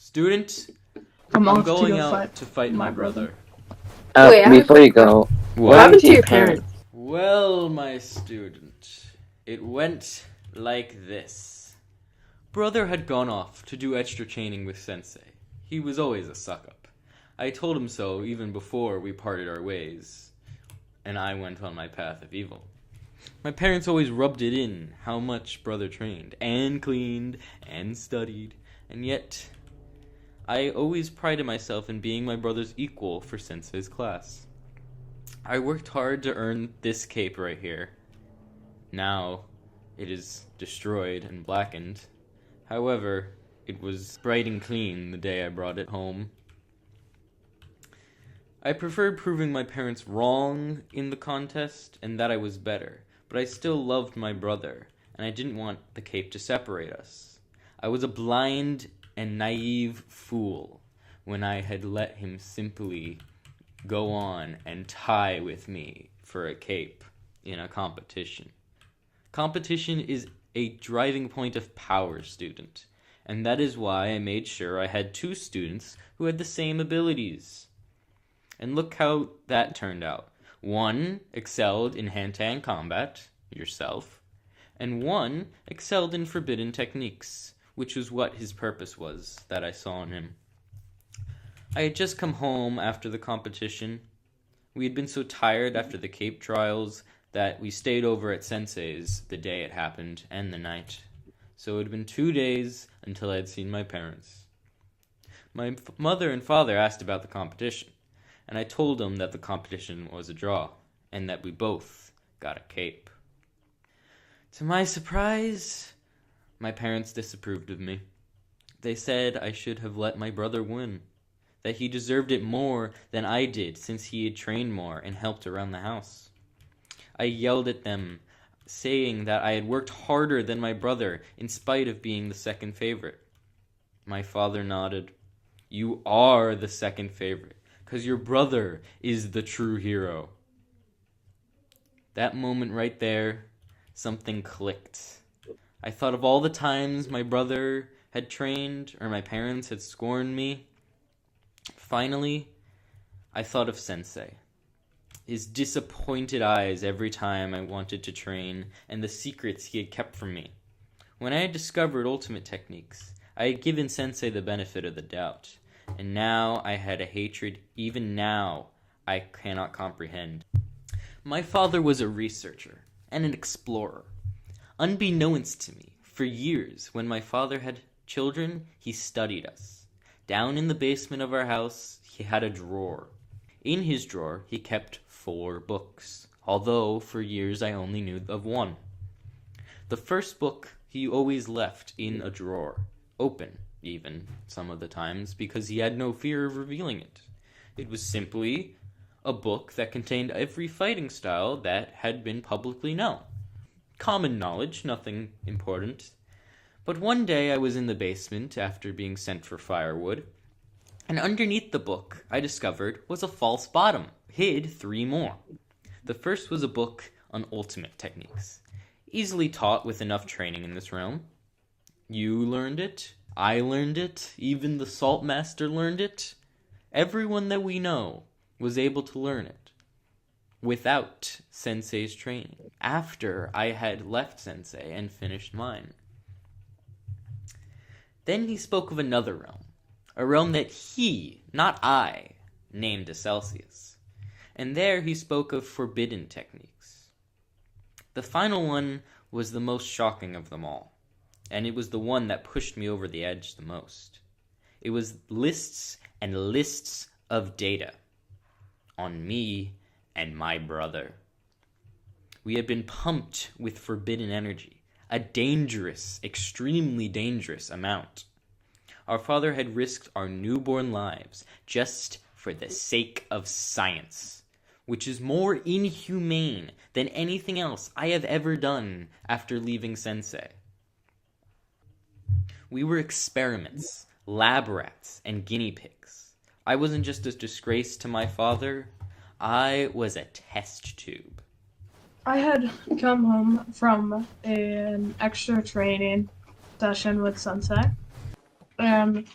Student, I'm I'm off going to go out to fight my brother. Wait, Before you go, What happened to your parents? Well, my student, it went like this. Brother had gone off to do extra training with Sensei. He was always a suck-up. I told him so even before we parted our ways, and I went on my path of evil. My parents always rubbed it in how much brother trained, and cleaned, and studied, and yet I always prided myself in being my brother's equal for Sensei's class. I worked hard to earn this cape right here. Now, it is destroyed and blackened. However, it was bright and clean the day I brought it home. I preferred proving my parents wrong in the contest and that I was better, but I still loved my brother, and I didn't want the cape to separate us. I was a blind and naive fool when I had let him simply go on and tie with me for a cape in a competition. Competition is a driving point of power, student, and that is why I made sure I had two students who had the same abilities. And look how that turned out. One excelled in hand-to-hand combat, yourself, and one excelled in forbidden techniques, which was what his purpose was that I saw in him. I had just come home after the competition. We had been so tired after the Cape trials that we stayed over at Sensei's the day it happened and the night. So it had been 2 days until I had seen my parents. My mother and father asked about the competition, and I told them that the competition was a draw, and that we both got a cape. To my surprise, my parents disapproved of me. They said I should have let my brother win, that he deserved it more than I did since he had trained more and helped around the house. I yelled at them, saying that I had worked harder than my brother in spite of being the second favorite. My father nodded. You are the second favorite, because your brother is the true hero. That moment right there, something clicked. I thought of all the times my brother had trained or my parents had scorned me. Finally, I thought of Sensei. His disappointed eyes every time I wanted to train, and the secrets he had kept from me. When I had discovered ultimate techniques, I had given Sensei the benefit of the doubt, and now I had a hatred even now I cannot comprehend. My father was a researcher and an explorer. Unbeknownst to me, for years, when my father had children, he studied us. Down in the basement of our house, he had a drawer. In his drawer, he kept 4 books, although for years I only knew of one. The first book he always left in a drawer, open even, some of the times, because he had no fear of revealing it. It was simply a book that contained every fighting style that had been publicly known. Common knowledge, nothing important. But one day I was in the basement after being sent for firewood, and underneath the book I discovered was a false bottom, hid 3 more. The first was a book on ultimate techniques, easily taught with enough training in this realm. You learned it, I learned it, even the Salt Master learned it. Everyone that we know was able to learn it without Sensei's training, after I had left Sensei and finished mine. Then he spoke of another realm, a realm that he, not I, named a Celsius. And there he spoke of forbidden techniques. The final one was the most shocking of them all, and it was the one that pushed me over the edge the most. It was lists and lists of data on me and my brother. We had been pumped with forbidden energy, a dangerous, extremely dangerous amount. Our father had risked our newborn lives just for the sake of science, which is more inhumane than anything else I have ever done after leaving Sensei. We were experiments, lab rats, and guinea pigs. I wasn't just a disgrace to my father, I was a test tube. I had come home from an extra training session with Sensei, and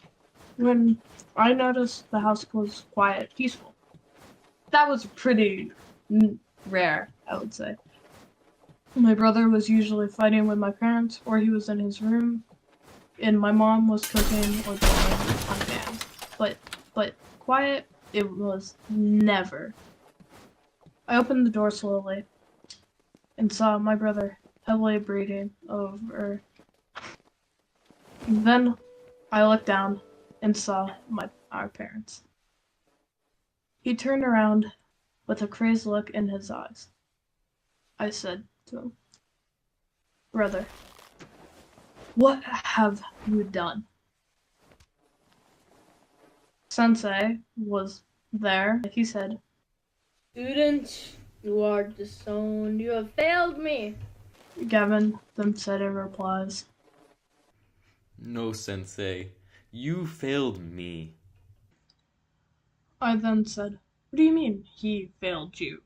when I noticed the house was quiet, peaceful. That was pretty rare, I would say. My brother was usually fighting with my parents, or he was in his room, and my mom was cooking or drawing on hand. But quiet, it was never. I opened the door slowly and saw my brother heavily breathing over. Then I looked down and saw our parents. He turned around with a crazed look in his eyes. I said to him, "Brother, what have you done?" Sensei was there. He said, Student, you are disowned. You have failed me. Gavin then said in replies. No, Sensei. You failed me. I then said, "What do you mean he failed you?"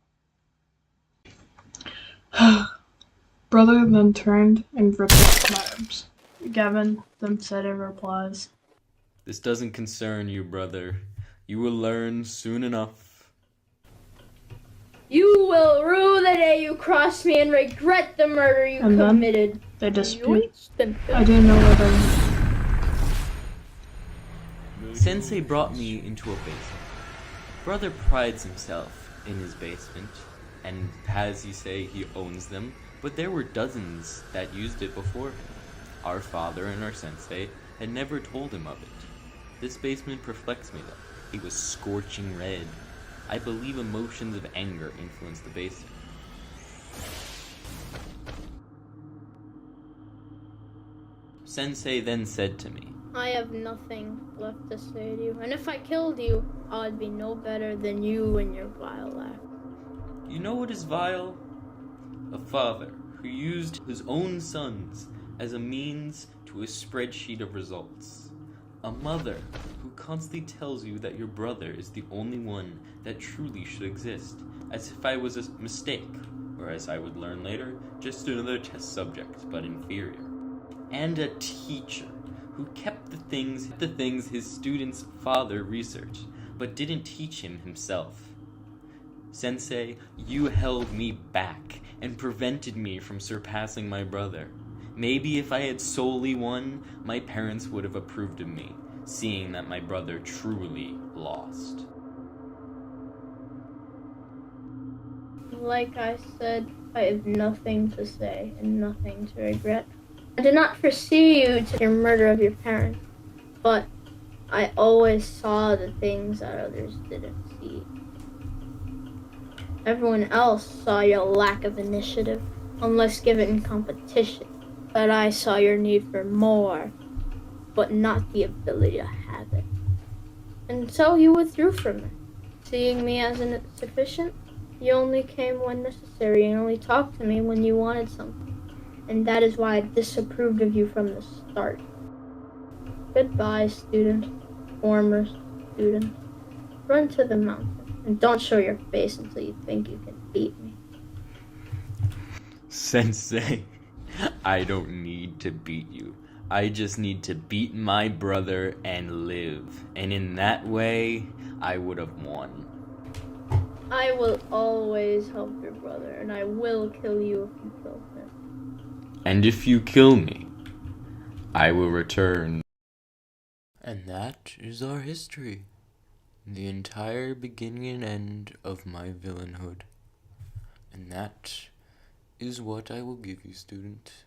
Brother then turned and gripped my arms. Gavin then said in replies. This doesn't concern you, brother. You will learn soon enough. You will rue the day you crossed me and regret the murder you And then committed. they disappeared. Yoink. I didn't know where they went. Sensei brought me into a basement. Brother prides himself in his basement, and as he say, he owns them, but there were dozens that used it before him. Our father and our sensei had never told him of it. This basement perplexed me though. It was scorching red. I believe emotions of anger influenced the basement. Sensei then said to me, I have nothing left to say to you, and if I killed you, I would be no better than you and your vile act. "You know what is vile? A father who used his own sons as a means to a spreadsheet of results. A mother who constantly tells you that your brother is the only one that truly should exist, as if I was a mistake, or as I would learn later, just another test subject, but inferior. And a teacher who kept the things his student's father researched, but didn't teach him himself. Sensei, you held me back and prevented me from surpassing my brother. Maybe if I had solely won, my parents would have approved of me, seeing that my brother truly lost." Like I said, I have nothing to say and nothing to regret. I did not foresee you to your murder of your parents, but I always saw the things that others didn't see. Everyone else saw your lack of initiative, unless given competition, but I saw your need for more, but not the ability to have it. And so you withdrew from it. Seeing me as insufficient, you only came when necessary and only talked to me when you wanted something. And that is why I disapproved of you from the start. Goodbye, student. Former student. Run to the mountain, and don't show your face until you think you can beat me. Sensei, I don't need to beat you. I just need to beat my brother and live. And in that way, I would have won. I will always help your brother, and I will kill you if you kill him. And if you kill me, I will return. And that is our history. The entire beginning and end of my villainhood. And that is what I will give you, student.